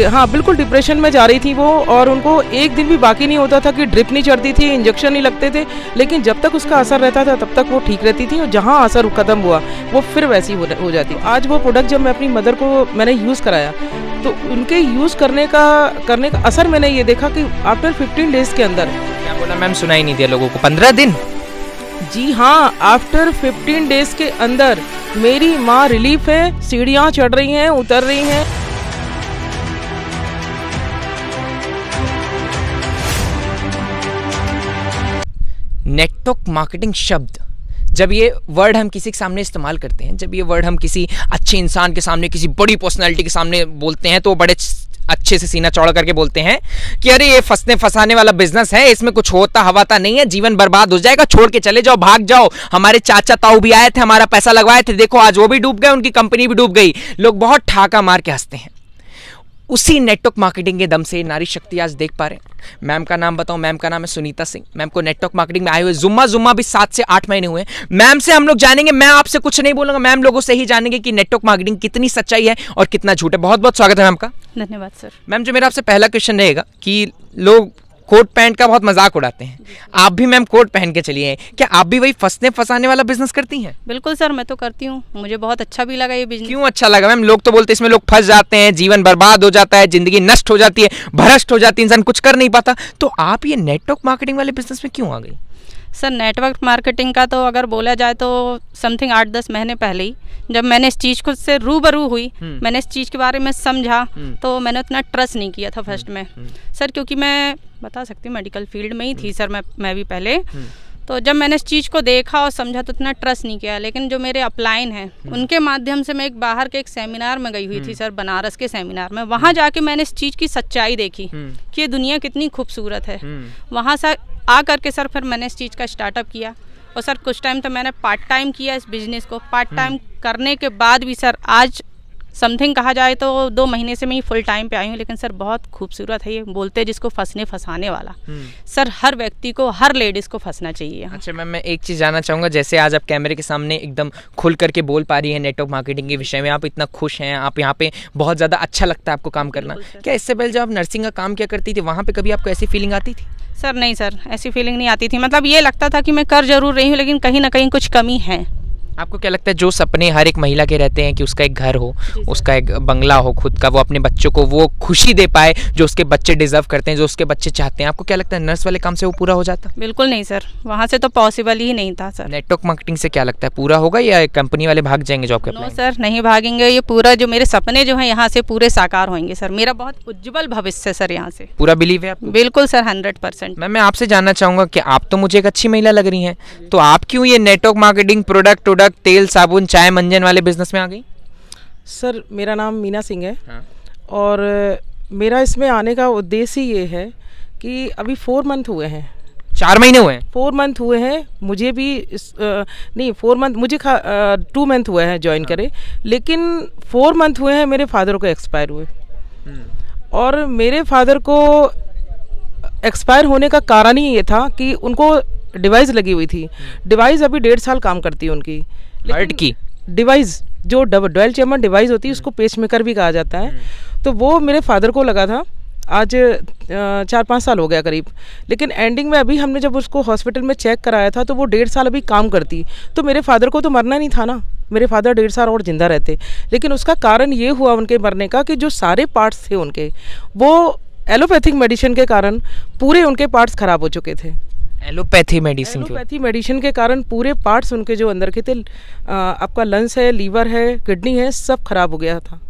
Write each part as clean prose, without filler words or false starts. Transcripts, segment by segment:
हाँ, बिल्कुल डिप्रेशन में जा रही थी वो, और उनको एक दिन भी बाकी नहीं होता था कि ड्रिप नहीं चढ़ती थी, इंजेक्शन नहीं लगते थे, लेकिन जब तक उसका असर रहता था तब तक वो ठीक रहती थी, और जहाँ असर खत्म हुआ वो फिर वैसी हो जाती। आज वो प्रोडक्ट जब मैं अपनी मदर को मैंने यूज़ कराया तो उनके यूज़ करने का असर मैंने ये देखा कि आफ्टर 15 डेज़ के अंदर। क्या बोला मैम, सुना ही नहीं दिया लोगों को? 15 दिन? जी हाँ, आफ्टर 15 डेज़ के अंदर मेरी माँ रिलीफ है, सीढ़ियाँ चढ़ रही हैं, उतर रही हैं। नेटवर्क मार्केटिंग शब्द, जब ये वर्ड हम किसी के सामने इस्तेमाल करते हैं, जब ये वर्ड हम किसी अच्छे इंसान के सामने, किसी बड़ी पर्सनालिटी के सामने बोलते हैं, तो बड़े अच्छे से सीना चौड़ा करके बोलते हैं कि अरे ये फंसने फंसाने वाला बिजनेस है, इसमें कुछ होता हवाता नहीं है, जीवन बर्बाद हो जाएगा, छोड़ के चले जाओ, भाग जाओ। हमारे चाचा ताऊ भी आए थे, हमारा पैसा लगवाए थे, देखो आज वो भी डूब गए, उनकी कंपनी भी डूब गई। लोग बहुत ठाका मार के हंसते हैं। उसी नेटवर्क मार्केटिंग के दम से नारी शक्ति आज देख पा रहे हैं। मैम का नाम बताऊं, मैम का नाम है सुनीता सिंह। मैम को नेटवर्क मार्केटिंग में आए हुए जुम्मा भी 7 से 8 महीने हुए। मैम से हम लोग जानेंगे, मैं आपसे कुछ नहीं बोलूंगा, मैम लोगों से ही जानेंगे कि नेटवर्क मार्केटिंग कितनी सच्चाई है और कितना झूठ है। बहुत बहुत स्वागत है मैम का। धन्यवाद सर। मैम, जो मेरा आपसे पहला क्वेश्चन रहेगा कि लोग कोट पैंट का बहुत मजाक उड़ाते हैं, आप भी मैम कोट पहन के चलिए, क्या आप भी वही फंसने फंसाने वाला बिजनेस करती हैं? बिल्कुल सर, मैं तो करती हूँ, मुझे बहुत अच्छा भी लगा ये बिजनेस। क्यों अच्छा लगा मैम? लोग तो बोलते हैं इसमें लोग फंस जाते हैं, जीवन बर्बाद हो जाता है, जिंदगी नष्ट हो जाती है, भ्रष्ट हो जाती है, इंसान कुछ कर नहीं पाता, तो आप ये नेटवर्क मार्केटिंग वाले बिजनेस में क्यों आ गई? सर, नेटवर्क मार्केटिंग का तो अगर बोला जाए तो समथिंग 8-10 महीने पहले ही जब मैंने इस चीज़ को से रूबरू हुई, मैंने इस चीज़ के बारे में समझा, तो मैंने उतना ट्रस्ट नहीं किया था फर्स्ट में सर, क्योंकि मैं बता सकती हूँ मेडिकल फील्ड में ही थी सर, मैं भी पहले। तो जब मैंने इस चीज़ को देखा और समझा तो उतना ट्रस्ट नहीं किया, लेकिन जो मेरे अपलाइन हैं उनके माध्यम से मैं एक बाहर के एक सेमिनार में गई हुई थी सर, बनारस के सेमिनार में। वहाँ जाके मैंने इस चीज़ की सच्चाई देखी कि ये दुनिया कितनी खूबसूरत है। वहाँ से आ करके सर फिर मैंने इस चीज़ का स्टार्टअप किया, और सर कुछ टाइम तो मैंने पार्ट टाइम किया इस बिज़नेस को। पार्ट टाइम करने के बाद भी सर आज समथिंग कहा जाए तो 2 महीने से मैं ही फुल टाइम पे आई हूँ, लेकिन सर बहुत खूबसूरत है ये, बोलते हैं जिसको फंसने फंसाने वाला। सर हर व्यक्ति को, हर लेडीज़ को फंसना चाहिए। अच्छा मैम, मैं एक चीज़ जानना चाहूँगा, जैसे आज आप कैमरे के सामने एकदम खुल करके बोल पा रही हैं नेटवर्क मार्केटिंग के विषय में, आप इतना खुश हैं, आप यहाँ पे बहुत ज़्यादा अच्छा लगता है आपको काम करना, क्या इससे पहले जब आप नर्सिंग का काम किया करती थी वहाँ पर कभी आपको ऐसी फीलिंग आती थी? सर नहीं सर, ऐसी फीलिंग नहीं आती थी, मतलब ये लगता था कि मैं कर जरूर रही हूँ लेकिन कहीं ना कहीं कुछ कमी है। आपको क्या लगता है जो सपने हर एक महिला के रहते हैं कि उसका एक घर हो, उसका एक बंगला हो खुद का, वो अपने बच्चों को वो खुशी दे पाए जो उसके बच्चे डिजर्व करते हैं, जो उसके बच्चे चाहते हैं, आपको क्या लगता है नर्स वाले काम से वो पूरा हो जाता? बिल्कुल नहीं सर, वहाँ से तो पॉसिबल ही नहीं था सर। नेटवर्क मार्केटिंग से क्या लगता है पूरा होगा या कंपनी वाले भाग जाएंगे जॉब के? नो सर, नहीं भागेंगे, ये पूरा जो मेरे सपने जो हैं यहाँ से पूरे साकार होंगे सर। मेरा बहुत उज्जवल भविष्य है सर यहाँ से, पूरा बिलीव है आपको? बिल्कुल सर, 100%। मैं आपसे जानना चाहूँगा कि आप तो मुझे एक अच्छी महिला लग रही हैं, तो आप क्यों ये नेटवर्क मार्केटिंग, प्रोडक्ट, तेल, साबुन, चाय, मंजन वाले बिजनेस में आ गई? सर मेरा नाम मीना सिंह है। हाँ। और मेरा इसमें आने का उद्देश्य ये है कि अभी 4 मंथ हुए हैं। 4 महीने हुए हैं? 4 मंथ हुए हैं मुझे भी नहीं 4 मंथ मुझे 2 मंथ हुए हैं ज्वाइन करे, लेकिन 4 मंथ हुए हैं मेरे फादर को एक्सपायर हुए। और मेरे फादर को एक्सपायर होने का कारण ही ये था कि उनको डिवाइस लगी हुई थी। डिवाइस अभी 1.5 साल काम करती है उनकी, हार्ट की डिवाइस जो डुअल चैम्बर डिवाइस होती है उसको पेसमेकर भी कहा जाता है। तो वो मेरे फादर को लगा था, आज 4-5 साल हो गया करीब, लेकिन एंडिंग में अभी हमने जब उसको हॉस्पिटल में चेक कराया था तो वो 1.5 साल अभी काम करती। तो मेरे फादर को तो मरना नहीं था ना, मेरे फादर 1.5 साल और ज़िंदा रहते, लेकिन उसका कारण ये हुआ उनके मरने का कि जो सारे पार्ट्स थे उनके, वो एलोपैथिक मेडिसिन के कारण पूरे उनके पार्ट्स ख़राब हो चुके थे। एलोपैथी मेडिसिन के कारण पूरे पार्ट्स उनके जो अंदर के थे, आपका लंग्स है, लीवर है, किडनी है, सब खराब हो गया था।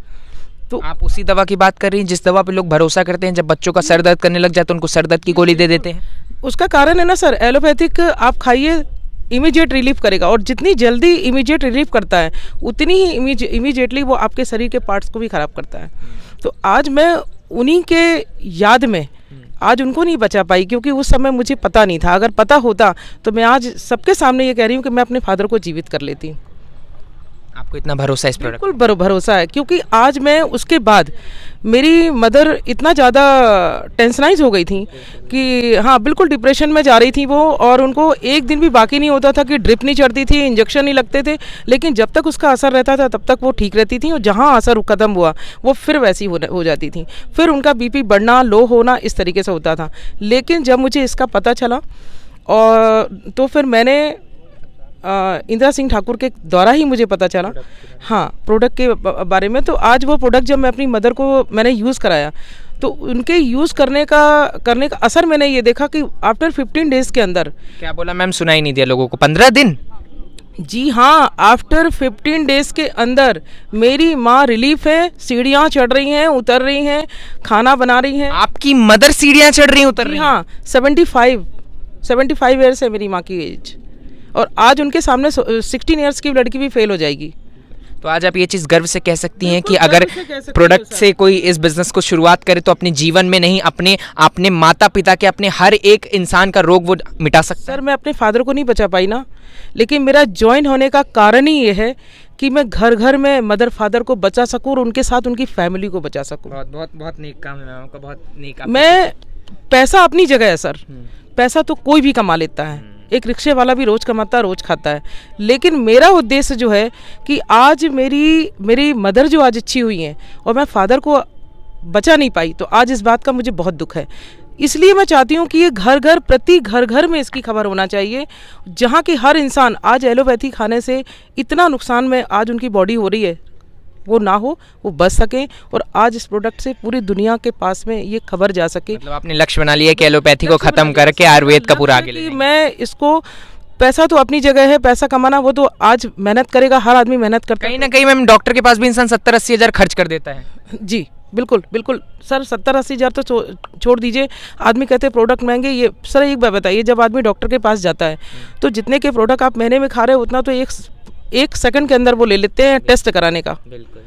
तो आप उसी दवा की बात कर रही हैं जिस दवा पे लोग भरोसा करते हैं, जब बच्चों का सर दर्द करने लग जाए तो उनको सर दर्द की गोली दे देते हैं? उसका कारण है ना सर, एलोपैथिक आप खाइए इमीडिएट रिलीफ करेगा, और जितनी जल्दी इमीडिएट रिलीफ करता है उतनी ही इमीडिएटली वो आपके शरीर के पार्ट्स को भी ख़राब करता है। तो आज मैं उन्हीं के याद में आज उनको नहीं बचा पाई, क्योंकि उस समय मुझे पता नहीं था। अगर पता होता तो मैं आज सबके सामने ये कह रही हूँ कि मैं अपने फादर को जीवित कर लेती। आप आपको इतना भरोसा है इस प्रोडक्ट? बिल्कुल भरोसा है, क्योंकि आज मैं उसके बाद मेरी मदर इतना ज़्यादा टेंशनाइज हो गई थी कि हाँ बिल्कुल डिप्रेशन में जा रही थी वो, और उनको एक दिन भी बाकी नहीं होता था कि ड्रिप नहीं चढ़ती थी, इंजेक्शन नहीं लगते थे, लेकिन जब तक उसका असर रहता था तब तक वो ठीक रहती थी, और जहाँ असर ख़त्म हुआ वो फिर वैसी हो जाती थी, फिर उनका बीपी बढ़ना, लो होना, इस तरीके से होता था। लेकिन जब मुझे इसका पता चला और तो फिर मैंने इंदिरा सिंह ठाकुर के द्वारा ही मुझे पता चला हाँ प्रोडक्ट के बारे में। तो आज वो प्रोडक्ट जब मैं अपनी मदर को मैंने यूज़ कराया तो उनके यूज़ करने का असर मैंने ये देखा कि आफ्टर 15 डेज़ के अंदर। क्या बोला मैम, सुना ही नहीं दिया लोगों को? 15 दिन? जी हाँ, आफ्टर 15 डेज़ के अंदर मेरी माँ रिलीफ है, सीढ़ियाँ चढ़ रही हैं, उतर रही हैं, खाना बना रही हैं। आपकी मदर सीढ़ियाँ चढ़ रही उतर रही? हाँ, 75 ईयर्स है मेरी माँ की एज, और आज उनके सामने 16 ईयर्स की लड़की भी फेल हो जाएगी। तो आज आप ये चीज़ गर्व से कह सकती हैं कि अगर प्रोडक्ट से कोई इस बिज़नेस को शुरुआत करे तो अपने जीवन में नहीं, अपने माता पिता के, अपने हर एक इंसान का रोग वो मिटा सकता है। सर मैं अपने फादर को नहीं बचा पाई ना, लेकिन मेरा ज्वाइन होने का कारण ही ये है कि मैं घर घर में मदर फादर को बचा सकूँ और उनके साथ उनकी फैमिली को बचा सकूँ। बहुत बहुत बहुत नेक काम है मैम आपका, बहुत नेक काम। मैं पैसा अपनी जगह है सर, पैसा तो कोई भी कमा लेता है, एक रिक्शे वाला भी रोज़ कमाता है, रोज़ खाता है, लेकिन मेरा उद्देश्य जो है कि आज मेरी मदर जो आज अच्छी हुई हैं और मैं फादर को बचा नहीं पाई, तो आज इस बात का मुझे बहुत दुख है। इसलिए मैं चाहती हूँ कि ये प्रति घर घर में इसकी खबर होना चाहिए, जहाँ की हर इंसान आज एलोपैथी खाने से इतना नुकसान में आज उनकी बॉडी हो रही है वो ना हो, वो बच सकें, और आज इस प्रोडक्ट से पूरी दुनिया के पास में ये खबर जा सके। मतलब आपने लक्ष्य बना लिया कि एलोपैथी को खत्म करके आयुर्वेद का पूरा आगे ले जाएंगे। मैं इसको, पैसा तो अपनी जगह है, पैसा कमाना वो तो आज मेहनत करेगा, हर आदमी मेहनत करता है। कहीं ना कहीं मैम डॉक्टर के पास भी इंसान 70-80 हज़ार खर्च कर देता है। जी बिल्कुल बिल्कुल सर, 70-80 हज़ार तो छोड़ दीजिए, आदमी कहते हैं प्रोडक्ट महंगे। ये सर एक बात बताइए, जब आदमी डॉक्टर के पास जाता है तो जितने के प्रोडक्ट आप महीने में खा रहे हो उतना तो एक सेकंड के अंदर वो ले लेते हैं टेस्ट कराने का। बिल्कुल।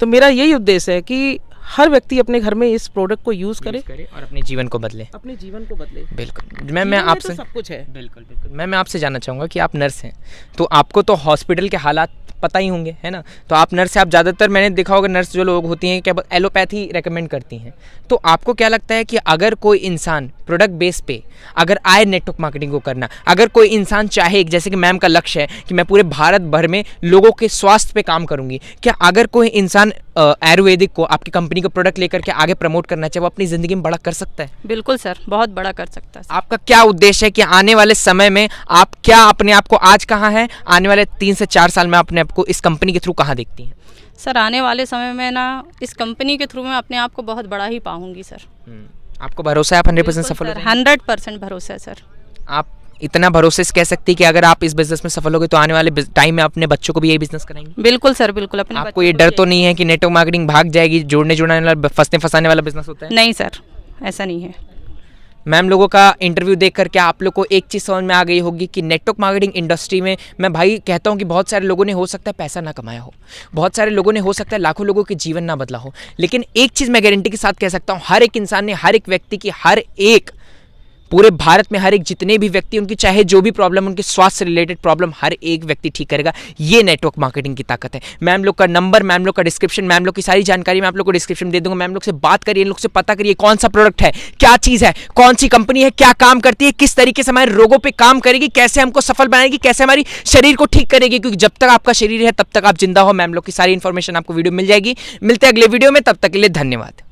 तो मेरा यही उद्देश्य है कि हर व्यक्ति अपने घर में इस प्रोडक्ट को यूज़ करे और अपने जीवन को बदले। बिल्कुल। मैं आपसे सब कुछ है। बिल्कुल। मैं आपसे जानना चाहूँगा कि आप नर्स हैं तो आपको तो हॉस्पिटल के हालात पता ही होंगे, है ना? तो आप नर्स हैं, आप ज़्यादातर मैंने देखा होगा नर्स जो लोग होती हैं क्या एलोपैथी रेकमेंड करती हैं। तो आपको क्या लगता है कि अगर कोई इंसान प्रोडक्ट बेस पे अगर आए नेटवर्क मार्केटिंग को करना, अगर कोई इंसान चाहे, जैसे कि मैम का लक्ष्य है कि मैं पूरे भारत भर में लोगों के स्वास्थ्य पे काम करूंगी, क्या अगर कोई इंसान आयुर्वेदिक को, आपकी कंपनी को प्रोडक्ट लेकर के आगे प्रमोट करना चाहे, वो अपनी ज़िंदगी में बड़ा कर सकता है? बिल्कुल सर, बहुत बड़ा कर सकता है। आपका क्या उद्देश्य है कि आने वाले समय में आप क्या अपने आप को, आज कहाँ है, आने वाले 3 से 4 साल में अपने आप को इस कंपनी के थ्रू कहाँ देखती हैं? सर आने वाले समय में ना इस कंपनी के थ्रू मैं अपने आप को बहुत बड़ा ही पाऊंगी सर। आपको भरोसा है आप 100% सफल हो जाएंगे? 100% भरोसा है सर। आप इतना भरोसे से कह सकती है कि अगर आप इस बिजनेस में सफल होगे तो आने वाले टाइम में अपने बच्चों को भी यही बिजनेस कराएंगे? बिल्कुल सर, बिल्कुल। अपने आपको ये डर तो नहीं है कि नेटवर्क मार्केटिंग भाग जाएगी, जोड़ने वाला, फंसाने वाला बिजनेस होता है? नहीं सर, ऐसा नहीं है। मैम लोगों का इंटरव्यू देख करके आप लोग को एक चीज़ समझ में आ गई होगी कि नेटवर्क मार्केटिंग इंडस्ट्री में मैं भाई कहता हूँ कि बहुत सारे लोगों ने हो सकता है पैसा ना कमाया हो, बहुत सारे लोगों ने हो सकता है लाखों लोगों के जीवन ना बदला हो, लेकिन एक चीज़ मैं गारंटी के साथ कह सकता हूँ, हर एक इंसान ने, हर एक व्यक्ति की, हर एक पूरे भारत में हर एक जितने भी व्यक्ति, उनकी चाहे जो भी प्रॉब्लम, उनके स्वास्थ्य से रिलेटेड प्रॉब्लम हर एक व्यक्ति ठीक करेगा। ये नेटवर्क मार्केटिंग की ताकत है। मैम लोग का नंबर, मैम लोग का डिस्क्रिप्शन, मैम लोग की सारी जानकारी मैं आप लोग को डिस्क्रिप्शन में दे दूंगा। मैम लोग से बात करिए, इन लोग से पता करिए कौन सा प्रोडक्ट है, क्या चीज़ है, कौन सी कंपनी है, क्या काम करती है, किस तरीके से हमारे रोगों पर काम करेगी, कैसे हमको सफल बनाएगी, कैसे हमारी शरीर को ठीक करेगी, क्योंकि जब तक आपका शरीर है तब तक आप जिंदा हो। मैम लोग की सारी इन्फॉर्मेशन आपको वीडियो मिल जाएगी। मिलते हैं अगले वीडियो में, तब तक के लिए धन्यवाद।